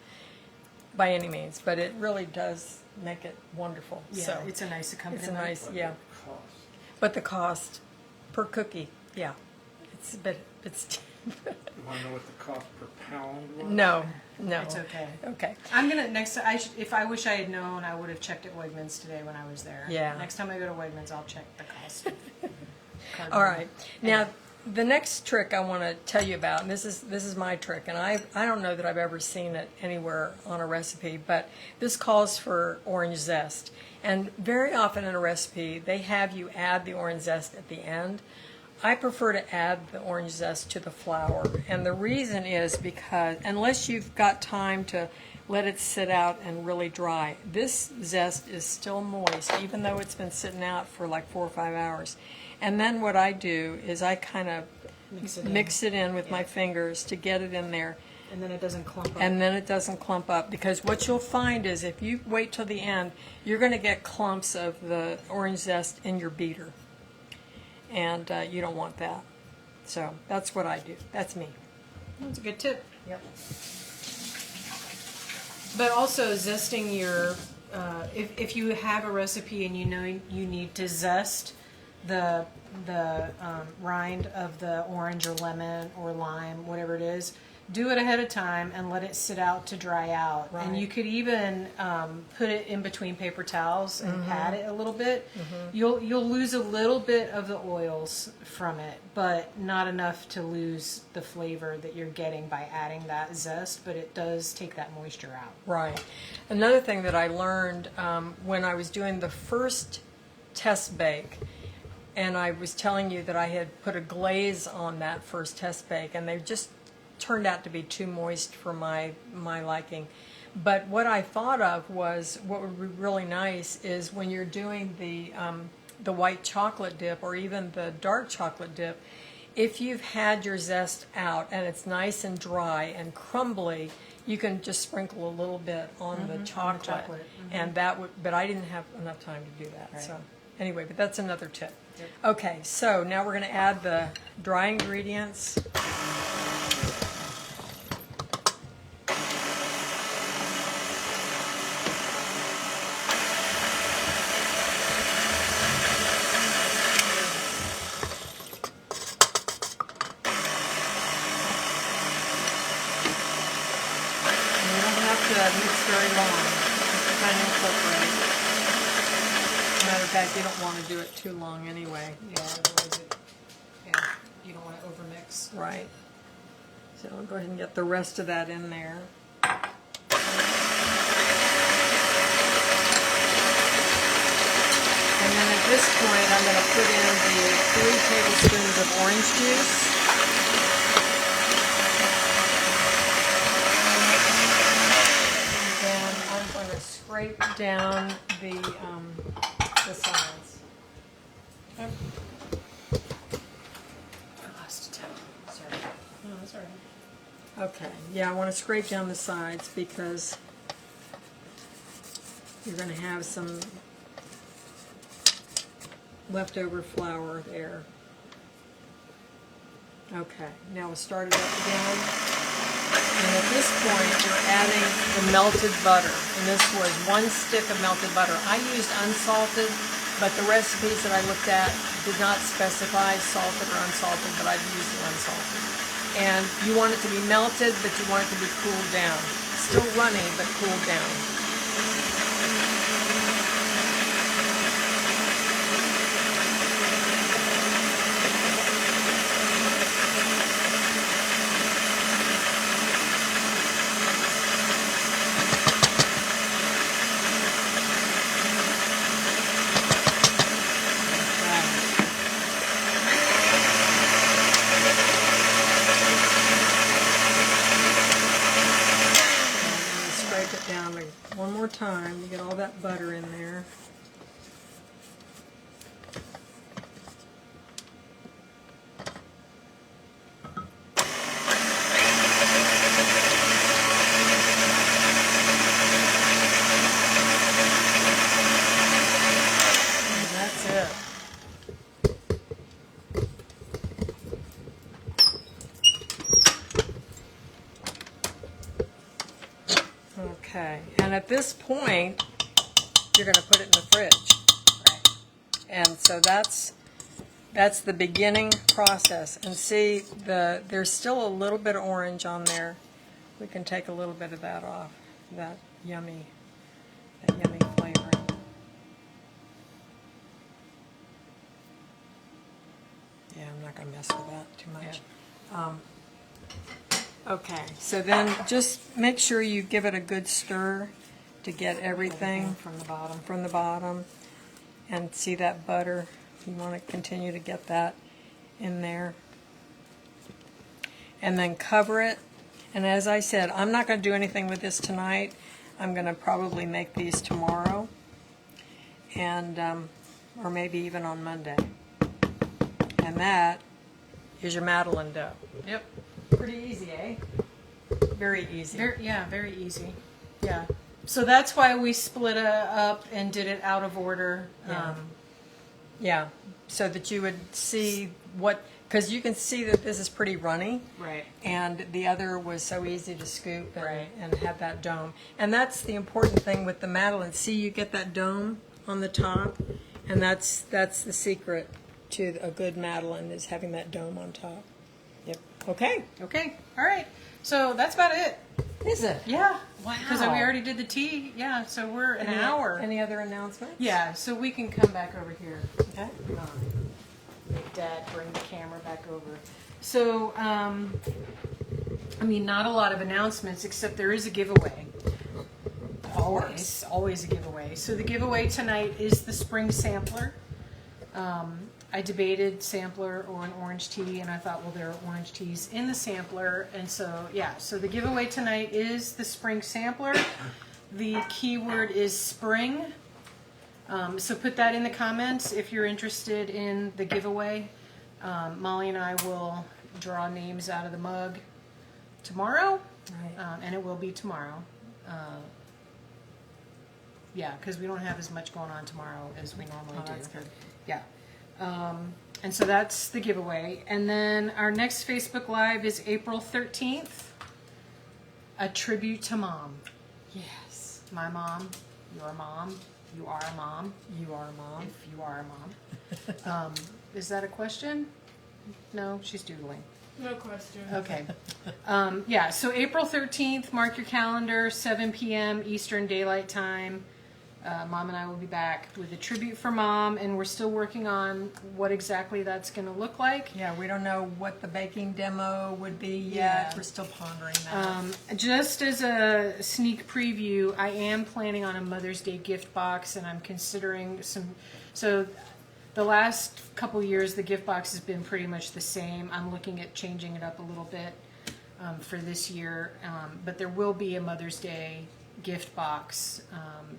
by any means, but it really does make it wonderful. Yeah, So it's a nice it's accompaniment. a nice, yeah. Cost. But the cost per cookie, yeah, it's a bit, it's You wanna know what the cost per pound was? no. It's okay. Okay. I'm gonna next. If I wish I had known, I would have checked at Wegmans today when I was there. Yeah. Next time I go to Wegmans, I'll check the cost. of cardamom. All right. Now, the next trick I want to tell you about, and this is my trick, and I don't know that I've ever seen it anywhere on a recipe, but this calls for orange zest. And very often in a recipe, they have you add the orange zest at the end. I prefer to add the orange zest to the flour, and the reason is because unless you've got time to let it sit out and really dry, this zest is still moist, even though it's been sitting out for like 4 or 5 hours. And then what I do is I kind of mix it in with my fingers to get it in there, and then it doesn't clump up. and then it doesn't clump up. Because what you'll find is if you wait till the end, you're going to get clumps of the orange zest in your beater, and you don't want that. So that's what I do. That's me. That's a good tip. Yep. But also zesting your, if you have a recipe and you know you need to zest the rind of the orange or lemon or lime, whatever it is, do it ahead of time and let it sit out to dry out. Right. And you could even put it in between paper towels and pat it a little bit. You'll lose a little bit of the oils from it, but not enough to lose the flavor that you're getting by adding that zest. But it does take that moisture out. Right. Another thing that I learned when I was doing the first test bake, and I was telling you that I had put a glaze on that first test bake, and they just turned out to be too moist for my liking. But what I thought of was what would be really nice is when you're doing the white chocolate dip or even the dark chocolate dip, if you've had your zest out and it's nice and dry and crumbly, you can just sprinkle a little bit on the chocolate, chocolate. and that would. But I didn't have enough time to do that. Right. So anyway, but that's another tip. Okay, so now we're going to add the dry ingredients. Mix very long, just to kind of incorporate. Matter of fact, you don't want to do it too long anyway. Yeah, otherwise you don't want to overmix. Right. So I'll go ahead and get the rest of that in there. And then at this point, I'm going to put in the 3 tablespoons of orange juice. And I'm going to scrape down the sides. I lost a towel. Sorry. No, that's all right. Okay, yeah, I want to scrape down the sides because you're going to have some leftover flour there. Okay, now we'll start it up again. And at this point, you're adding the melted butter. And this was 1 stick of melted butter. I used unsalted, but the recipes that I looked at did not specify salted or unsalted, but I've used the unsalted. And you want it to be melted, but you want it to be cooled down. Still running, but cooled down. that butter in there. And that's it. Okay, and at this point, you're going to put it in the fridge. And so that's the beginning process. And see, there's still a little bit of orange on there. We can take a little bit of that off, that yummy flavoring. Yeah, I'm not going to mess with that too much. Okay, so then just make sure you give it a good stir to get everything From the bottom. from the bottom. And see that butter, you want to continue to get that in there. And then cover it. And as I said, I'm not going to do anything with this tonight. I'm going to probably make these tomorrow, and or maybe even on Monday. And that is your Madeleine dough. Yep. Pretty easy, eh? Very easy. Very easy. Yeah. So that's why we split it up and did it out of order. Yeah. Yeah, so that you would see what, because you can see that this is pretty runny. Right. And the other was so easy to scoop and, Right. and have that dome. And that's the important thing with the Madeleine. See, you get that dome on the top, and that's the secret to a good Madeleine, is having that dome on top. Yep. Okay. Okay. All right. So that's about it. Is it? Yeah. Wow. Because we already did the tea. Yeah. So we're an hour. Any other announcements? Yeah. So we can come back over here. Okay. Make Dad bring the camera back over. So, I mean, not a lot of announcements, except there is a giveaway. Always a giveaway. So the giveaway tonight is the spring sampler. I debated sampler or an orange tea, and I thought, well, there are orange teas in the sampler, and so, yeah. So the giveaway tonight is the spring sampler. The keyword is spring. So put that in the comments if you're interested in the giveaway. Molly and I will draw names out of the mug tomorrow, Right. and it will be tomorrow. Yeah, because we don't have as much going on tomorrow as we normally Oh, do. that's good. Yeah. And so that's the giveaway. And then our next Facebook Live is April 13th. A tribute to Mom. Yes. My mom, your mom, you are a mom. You are a mom. If you are a mom. Is that a question? No, she's doodling. No question. Okay. Yeah, so April 13th, mark your calendar, 7 p.m. Eastern Daylight Time. Mom and I will be back with a tribute for Mom, and we're still working on what exactly that's going to look like. Yeah, we don't know what the baking demo would be yet. Yeah. We're still pondering that. Just as a sneak preview, I am planning on a Mother's Day gift box, and I'm considering some. So, the last couple years, the gift box has been pretty much the same. I'm looking at changing it up a little bit for this year, but there will be a Mother's Day gift box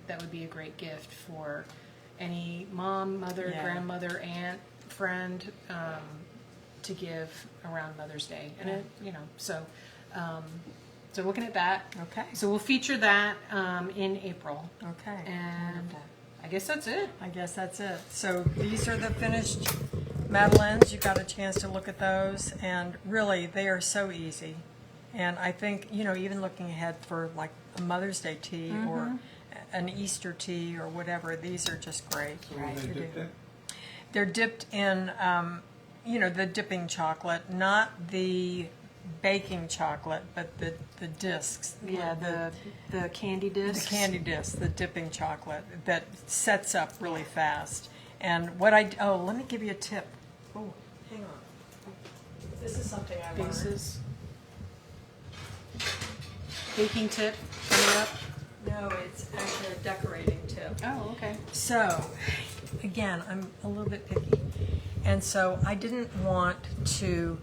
that would be a great gift for any mom, mother, Yeah. grandmother, aunt, friend to give around Mother's Day, and it, so looking at that. Okay. So we'll feature that in April, Okay. and Wonderful. I guess that's it. I guess that's it. So these are the finished Madeleines. You got a chance to look at those, and really, they are so easy. And I think, even looking ahead for like a Mother's Day tea or an Easter tea or whatever, these are just great. Right. to do. They're dipped in, the dipping chocolate, not the baking chocolate, but the discs. The candy discs. The candy disc, the dipping chocolate that sets up really fast. And let me give you a tip. Oh, hang on. This is something I learned. Bases. Baking tip coming up. No, it's actually a decorating tip. Oh, okay. So, again, I'm a little bit picky. And so I didn't want to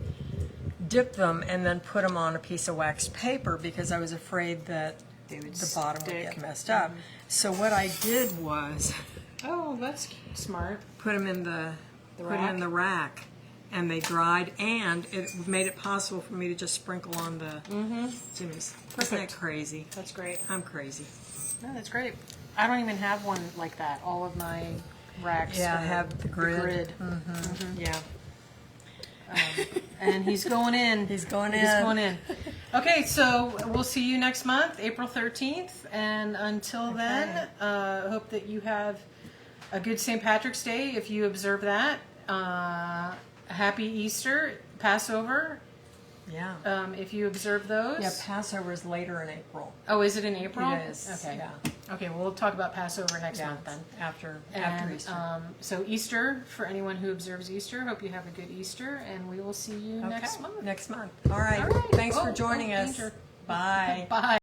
dip them and then put them on a piece of waxed paper because I was afraid that they would the bottom would stick. get messed up. So what I did was Oh, that's smart. put them in the rack? rack, and they dried, and it made it possible for me to just sprinkle on the Jimmy's. Isn't that Perfect. crazy? That's great. I'm crazy. No, that's great. I don't even have one like that. All of my racks Yeah, are have the grid. Yeah. And he's going in. He's going in. He's going in. Okay, so we'll see you next month, April 13th. And until then, hope that you have a good St. Patrick's Day if you observe that. Happy Easter, Passover, Yeah. if you observe those. Yeah, Passover is later in April. Oh, is it in April? It is. Okay. Yeah. Okay, well, we'll talk about Passover next month then. After And, Easter. so Easter, for anyone who observes Easter, hope you have a good Easter, and we will see you next month. Next month. All right. All right. Thanks for Oh, joining us. danger. Bye. Bye.